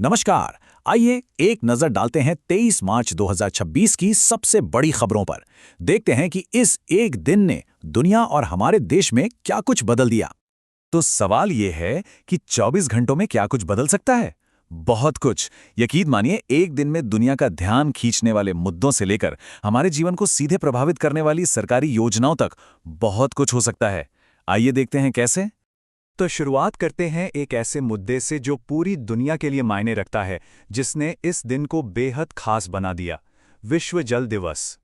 नमस्कार। आइए एक नजर डालते हैं 23 मार्च 2026 की सबसे बड़ी खबरों पर। देखते हैं कि इस एक दिन ने दुनिया और हमारे देश में क्या कुछ बदल दिया। तो सवाल ये है कि 24 घंटों में क्या कुछ बदल सकता है? बहुत कुछ। यकीन मानिए, एक दिन में दुनिया का ध्यान खींचने वाले मुद्दों से लेकर हमारे जीवन को सीधे प्रभावित करने वाली सरकारी योजनाओं तक बहुत कुछ हो सकता है। आइए देखते हैं कैसे। तो शुरुआत करते हैं एक ऐसे मुद्दे से जो पूरी दुनिया के लिए मायने रखता है, जिसने इस दिन को बेहद खास बना दिया। विश्व जल दिवस।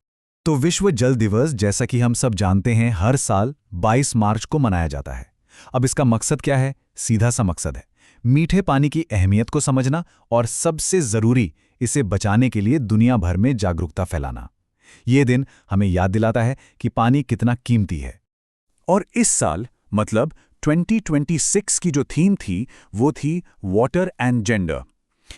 तो विश्व जल दिवस, जैसा कि हम सब जानते हैं, हर साल 22 मार्च को मनाया जाता है। अब इसका मकसद क्या है? सीधा सा मकसद है मीठे पानी की अहमियत को समझना और सबसे जरूरी, इसे बचाने के लिए दुनिया भर में जागरूकता फैलाना। ये दिन हमें याद दिलाता है कि पानी कितना कीमती है। और इस साल मतलब 2026 की जो थीम थी वो थी वाटर एंड जेंडर।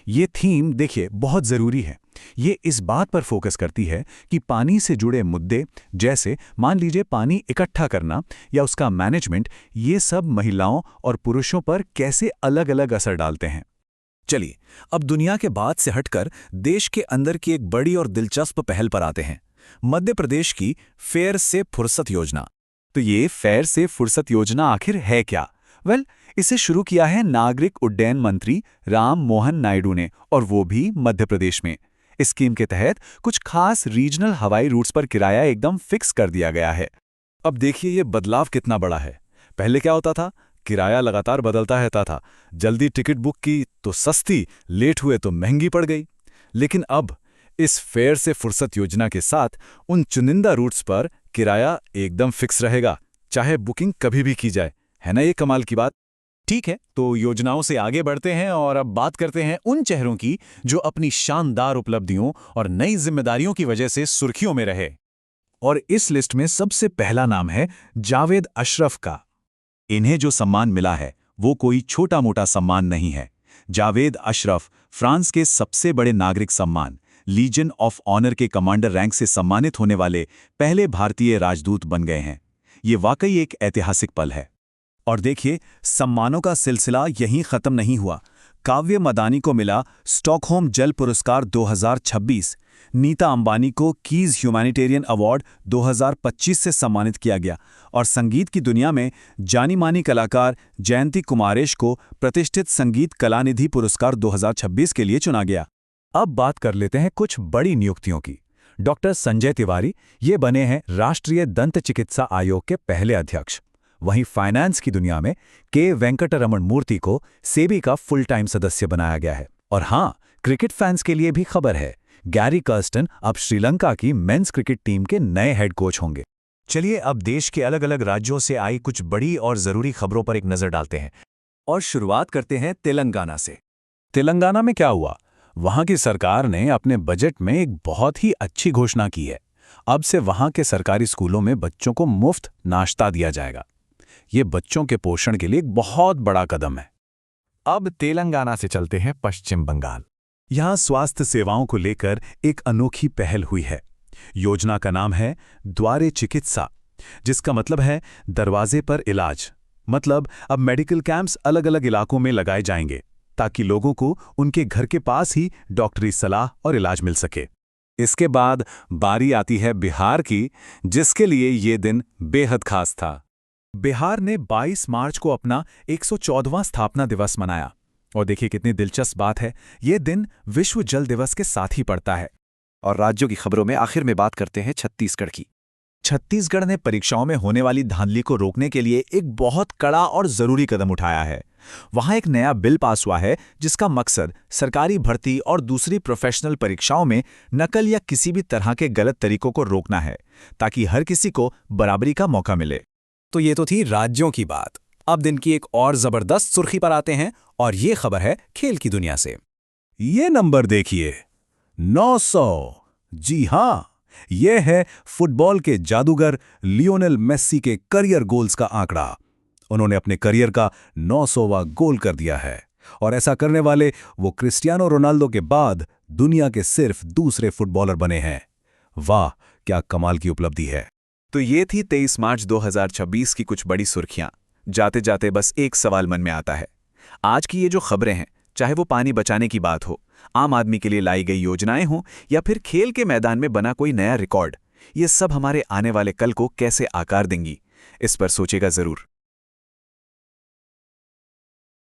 ये थीम देखिए बहुत ज़रूरी है। ये इस बात पर फोकस करती है कि पानी से जुड़े मुद्दे, जैसे मान लीजिए पानी इकट्ठा करना या उसका मैनेजमेंट, ये सब महिलाओं और पुरुषों पर कैसे अलग-अलग असर डालते हैं। चलिए अब दुनिया के बात से हटकर देश के अंदर की एक बड़ी और दिलचस्प पहल पर आते हैं। मध्य प्रदेश की फेयर से फुर्सत योजना। तो ये फेयर से फुर्सत योजना आखिर है क्या? इसे शुरू किया है नागरिक उड्डयन मंत्री राम मोहन नायडू ने, और वो भी मध्य प्रदेश में। इस स्कीम के तहत कुछ खास रीजनल हवाई रूट्स पर किराया एकदम फिक्स कर दिया गया है। अब देखिए ये बदलाव कितना बड़ा है। पहले क्या होता था? किराया लगातार बदलता रहता था। जल्दी टिकट बुक की तो सस्ती, लेट हुए तो महंगी पड़ गई। लेकिन अब इस फेयर से फुर्सत योजना के साथ उन चुनिंदा रूट्स पर किराया एकदम फिक्स रहेगा, चाहे बुकिंग कभी भी की जाए। है ना ये कमाल की बात? ठीक है, तो योजनाओं से आगे बढ़ते हैं और अब बात करते हैं उन चेहरों की जो अपनी शानदार उपलब्धियों और नई जिम्मेदारियों की वजह से सुर्खियों में रहे। और इस लिस्ट में सबसे पहला नाम है जावेद अशरफ का। इन्हें जो सम्मान मिला है वो कोई छोटा मोटा सम्मान नहीं है। जावेद अशरफ फ्रांस के सबसे बड़े नागरिक सम्मान लीजन ऑफ ऑनर के कमांडर रैंक से सम्मानित होने वाले पहले भारतीय राजदूत बन गए हैं। ये वाकई एक ऐतिहासिक पल है। और देखिए, सम्मानों का सिलसिला यहीं खत्म नहीं हुआ। काव्य मदानी को मिला स्टॉकहोम जल पुरस्कार 2026, नीता अंबानी को कीज ह्यूमैनिटेरियन अवार्ड 2025 से सम्मानित किया गया, और संगीत की दुनिया में जानी मानी कलाकार जयंती कुमारेश को प्रतिष्ठित संगीत कलानिधि पुरस्कार 2026 के लिए चुना गया। अब बात कर लेते हैं कुछ बड़ी नियुक्तियों की। डॉक्टर संजय तिवारी ये बने हैं राष्ट्रीय दंत चिकित्सा आयोग के पहले अध्यक्ष। वहीं फाइनेंस की दुनिया में के वेंकटरमण मूर्ति को सेबी का फुल टाइम सदस्य बनाया गया है। और हाँ, क्रिकेट फैंस के लिए भी खबर है, गैरी कर्स्टन अब श्रीलंका की मेंस क्रिकेट टीम के नए हेड कोच होंगे। चलिए अब देश के अलग अलग राज्यों से आई कुछ बड़ी और जरूरी खबरों पर एक नजर डालते हैं और शुरुआत करते हैं तेलंगाना से। तेलंगाना में क्या हुआ? वहां की सरकार ने अपने बजट में एक बहुत ही अच्छी घोषणा की है। अब से वहां के सरकारी स्कूलों में बच्चों को मुफ्त नाश्ता दिया जाएगा। ये बच्चों के पोषण के लिए एक बहुत बड़ा कदम है। अब तेलंगाना से चलते हैं पश्चिम बंगाल। यहां स्वास्थ्य सेवाओं को लेकर एक अनोखी पहल हुई है। योजना का नाम है द्वारे चिकित्सा, जिसका मतलब है दरवाजे पर इलाज। मतलब अब मेडिकल कैंप्स अलग अलग इलाकों में लगाए जाएंगे ताकि लोगों को उनके घर के पास ही डॉक्टरी सलाह और इलाज मिल सके। इसके बाद बारी आती है बिहार की, जिसके लिए ये दिन बेहद खास था। बिहार ने 22 मार्च को अपना 114वां स्थापना दिवस मनाया। और देखिए कितनी दिलचस्प बात है, ये दिन विश्व जल दिवस के साथ ही पड़ता है। और राज्यों की खबरों में आखिर में बात करते हैं छत्तीसगढ़ की। छत्तीसगढ़ ने परीक्षाओं में होने वाली धांधली को रोकने के लिए एक बहुत कड़ा और जरूरी कदम उठाया है। वहां एक नया बिल पास हुआ है जिसका मकसद सरकारी भर्ती और दूसरी प्रोफेशनल परीक्षाओं में नकल या किसी भी तरह के गलत तरीकों को रोकना है, ताकि हर किसी को बराबरी का मौका मिले। तो ये तो थी राज्यों की बात। अब दिन की एक और जबरदस्त सुर्खी पर आते हैं, और ये खबर है खेल की दुनिया से। ये नंबर देखिए, 900। जी हां, ये है फुटबॉल के जादूगर लियोनेल मेस्सी के करियर गोल्स का आंकड़ा। उन्होंने अपने करियर का 900वां गोल कर दिया है, और ऐसा करने वाले वो क्रिस्टियानो रोनाल्डो के बाद दुनिया के सिर्फ दूसरे फुटबॉलर बने हैं। वाह, क्या कमाल की उपलब्धि है। तो ये थी 23 मार्च 2026 की कुछ बड़ी सुर्खियां। जाते जाते बस एक सवाल मन में आता है, आज की ये जो खबरें हैं, चाहे वो पानी बचाने की बात हो, आम आदमी के लिए लाई गई योजनाएं हों या फिर खेल के मैदान में बना कोई नया रिकॉर्ड, ये सब हमारे आने वाले कल को कैसे आकार देंगी, इस पर सोचेगा जरूर।